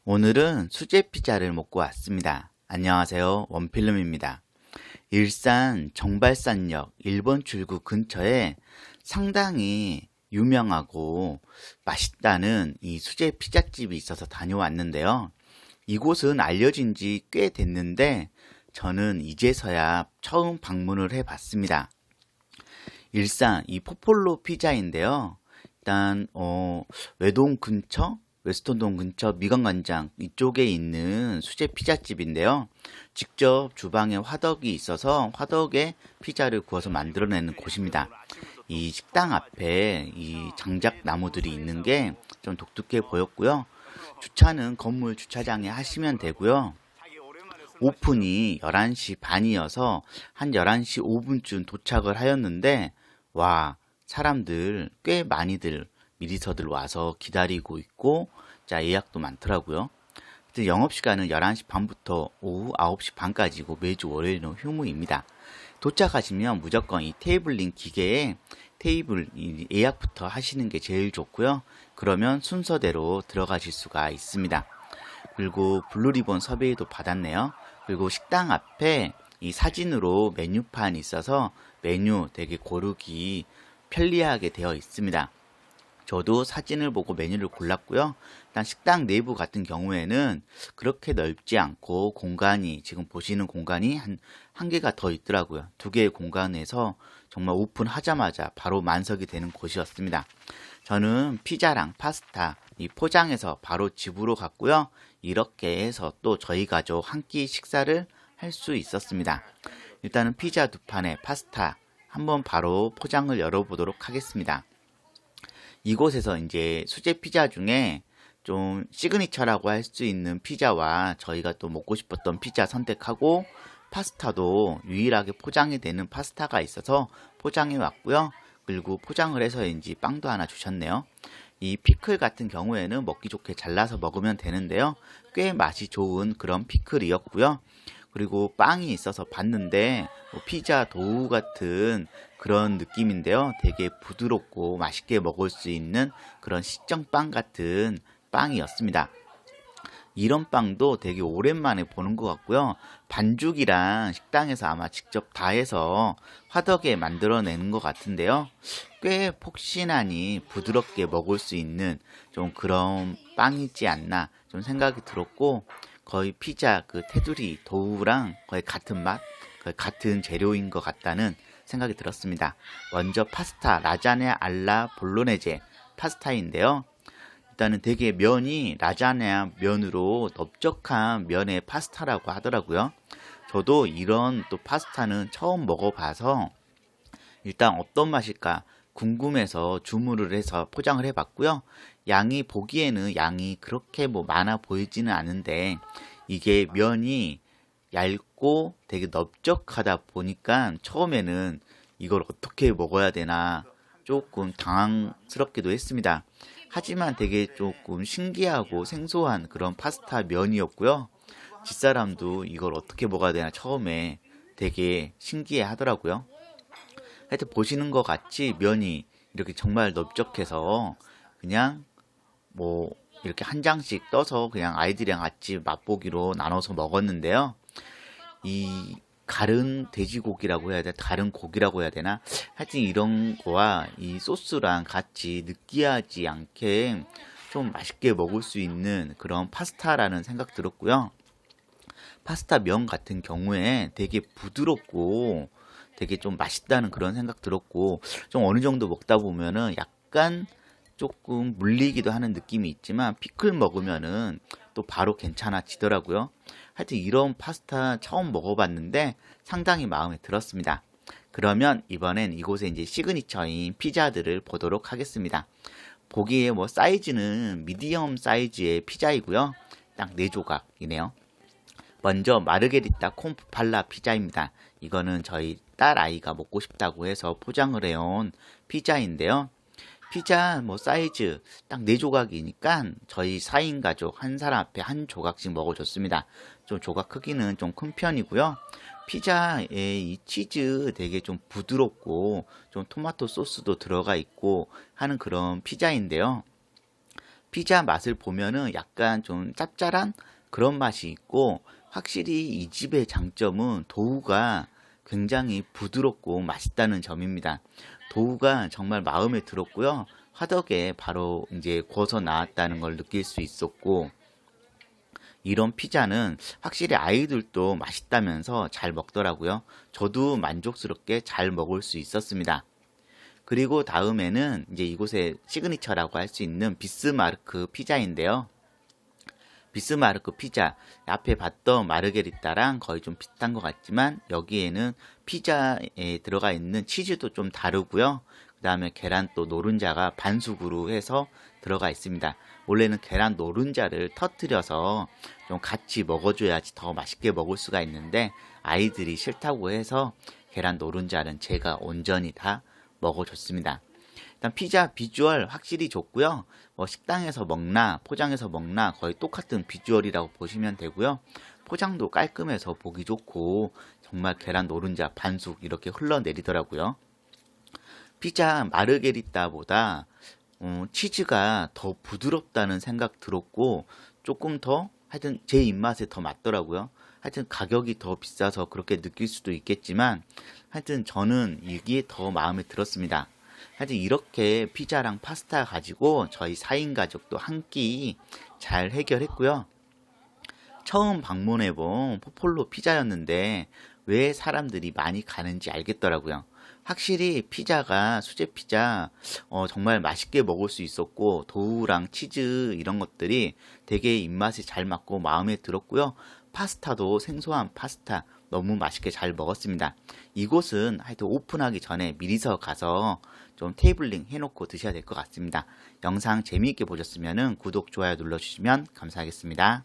오늘은 수제 피자를 먹고 왔습니다. 안녕하세요. 원필름입니다. 일산 정발산역 1번 출구 근처에 상당히 유명하고 맛있다는 이 수제 피자집이 있어서 다녀왔는데요. 이곳은 알려진 지 꽤 됐는데 저는 이제서야 처음 방문을 해봤습니다. 일산 이 포폴로 피자인데요. 일단 외동 근처 웨스턴동 근처 미관광장 이쪽에 있는 수제 피자집인데요. 직접 주방에 화덕이 있어서 화덕에 피자를 구워서 만들어내는 곳입니다. 이 식당 앞에 이 장작 나무들이 있는 게 좀 독특해 보였고요. 주차는 건물 주차장에 하시면 되고요. 오픈이 11시 반이어서 한 11시 5분쯤 도착을 하였는데 와, 사람들 꽤 많이들 미리서들 와서 기다리고 있고 자 예약도 많더라고요. 영업시간은 11시 반부터 오후 9시 반까지고 매주 월요일은 휴무입니다. 도착하시면 무조건 이 테이블링 기계에 테이블 예약부터 하시는 게 제일 좋고요. 그러면 순서대로 들어가실 수가 있습니다. 그리고 블루리본 섭외도 받았네요. 그리고 식당 앞에 이 사진으로 메뉴판이 있어서 메뉴 되게 고르기 편리하게 되어 있습니다. 저도 사진을 보고 메뉴를 골랐고요. 일단 식당 내부 같은 경우에는 그렇게 넓지 않고 공간이 지금 보시는 공간이 한 개가 더 있더라고요. 두 개의 공간에서 정말 오픈하자마자 바로 만석이 되는 곳이었습니다. 저는 피자랑 파스타 이 포장해서 바로 집으로 갔고요. 이렇게 해서 또 저희 가족 한 끼 식사를 할 수 있었습니다. 일단은 피자 두 판에 파스타 한번 바로 포장을 열어보도록 하겠습니다. 이곳에서 이제 수제 피자 중에 좀 시그니처라고 할 수 있는 피자와 저희가 또 먹고 싶었던 피자 선택하고 파스타도 유일하게 포장이 되는 파스타가 있어서 포장해 왔고요. 그리고 포장을 해서인지 빵도 하나 주셨네요. 이 피클 같은 경우에는 먹기 좋게 잘라서 먹으면 되는데요. 꽤 맛이 좋은 그런 피클이었고요. 그리고 빵이 있어서 봤는데 피자 도우 같은 그런 느낌인데요. 되게 부드럽고 맛있게 먹을 수 있는 그런 식전빵 같은 빵이었습니다. 이런 빵도 되게 오랜만에 보는 것 같고요. 반죽이랑 식당에서 아마 직접 다 해서 화덕에 만들어내는 것 같은데요. 꽤 폭신하니 부드럽게 먹을 수 있는 좀 그런 빵이지 않나 좀 생각이 들었고 거의 피자 그 테두리 도우랑 거의 같은 맛, 거의 같은 재료인 것 같다는 생각이 들었습니다. 먼저 파스타 라자냐 알라 볼로네제 파스타인데요. 일단은 되게 면이 라자냐 면으로 넓적한 면의 파스타라고 하더라고요. 저도 이런 또 파스타는 처음 먹어봐서 일단 어떤 맛일까 궁금해서 주문을 해서 포장을 해봤고요. 양이 보기에는 양이 그렇게 뭐 많아 보이지는 않은데 이게 면이 얇고 되게 넓적하다 보니까 처음에는 이걸 어떻게 먹어야 되나 조금 당황스럽기도 했습니다. 하지만 되게 조금 신기하고 생소한 그런 파스타 면이었고요. 집사람도 이걸 어떻게 먹어야 되나 처음에 되게 신기해 하더라고요. 하여튼 보시는 것 같이 면이 이렇게 정말 넓적해서 그냥 뭐 이렇게 한 장씩 떠서 그냥 아이들이랑 같이 맛보기로 나눠서 먹었는데요. 이 가른 돼지고기라고 해야 되나 가른 고기라고 해야 되나 하여튼 이런 거와 이 소스랑 같이 느끼하지 않게 좀 맛있게 먹을 수 있는 그런 파스타라는 생각 들었고요. 파스타 면 같은 경우에 되게 부드럽고 되게 좀 맛있다는 그런 생각 들었고 좀 어느 정도 먹다 보면은 약간 조금 물리기도 하는 느낌이 있지만 피클 먹으면은 또 바로 괜찮아지더라고요. 하여튼 이런 파스타 처음 먹어봤는데 상당히 마음에 들었습니다. 그러면 이번엔 이곳에 이제 시그니처인 피자들을 보도록 하겠습니다. 보기에 뭐 사이즈는 미디엄 사이즈의 피자이고요. 딱 4조각이네요. 먼저 마르게리타 콤프팔라 피자입니다. 이거는 저희 딸 아이가 먹고 싶다고 해서 포장을 해온 피자인데요. 피자 뭐 사이즈 딱 4조각이니까 저희 4인 가족 한 사람 앞에 한 조각씩 먹어줬습니다. 좀 조각 크기는 좀 큰 편이고요. 피자에 이 치즈 되게 좀 부드럽고 좀 토마토 소스도 들어가 있고 하는 그런 피자인데요. 피자 맛을 보면은 약간 좀 짭짤한 그런 맛이 있고, 확실히 이 집의 장점은 도우가 굉장히 부드럽고 맛있다는 점입니다. 도우가 정말 마음에 들었고요. 화덕에 바로 이제 구워서 나왔다는 걸 느낄 수 있었고, 이런 피자는 확실히 아이들도 맛있다면서 잘 먹더라고요. 저도 만족스럽게 잘 먹을 수 있었습니다. 그리고 다음에는 이제 이곳의 시그니처라고 할 수 있는 비스마르크 피자인데요. 비스마르크 피자, 앞에 봤던 마르게리따랑 거의 좀 비슷한 것 같지만 여기에는 피자에 들어가 있는 치즈도 좀 다르고요. 그 다음에 계란 또 노른자가 반숙으로 해서 들어가 있습니다. 원래는 계란 노른자를 터뜨려서 좀 같이 먹어줘야지 더 맛있게 먹을 수가 있는데, 아이들이 싫다고 해서 계란 노른자는 제가 온전히 다 먹어줬습니다. 일단 피자 비주얼 확실히 좋고요. 식당에서 먹나 포장해서 먹나 거의 똑같은 비주얼이라고 보시면 되고요. 포장도 깔끔해서 보기 좋고, 정말 계란 노른자 반숙 이렇게 흘러내리더라고요. 피자 마르게리따보다 치즈가 더 부드럽다는 생각 들었고, 조금 더 하여튼 제 입맛에 더 맞더라고요. 하여튼 가격이 더 비싸서 그렇게 느낄 수도 있겠지만, 하여튼 저는 이게 더 마음에 들었습니다. 하여튼 이렇게 피자랑 파스타 가지고 저희 4인 가족도 한 끼 잘 해결했고요. 처음 방문해본 포폴로 피자였는데 왜 사람들이 많이 가는지 알겠더라고요. 확실히 피자가 수제 피자 정말 맛있게 먹을 수 있었고, 도우랑 치즈 이런 것들이 되게 입맛에 잘 맞고 마음에 들었고요. 파스타도 생소한 파스타 너무 맛있게 잘 먹었습니다. 이곳은 하여튼 오픈하기 전에 미리서 가서 좀 테이블링 해놓고 드셔야 될 것 같습니다. 영상 재미있게 보셨으면 구독, 좋아요 눌러주시면 감사하겠습니다.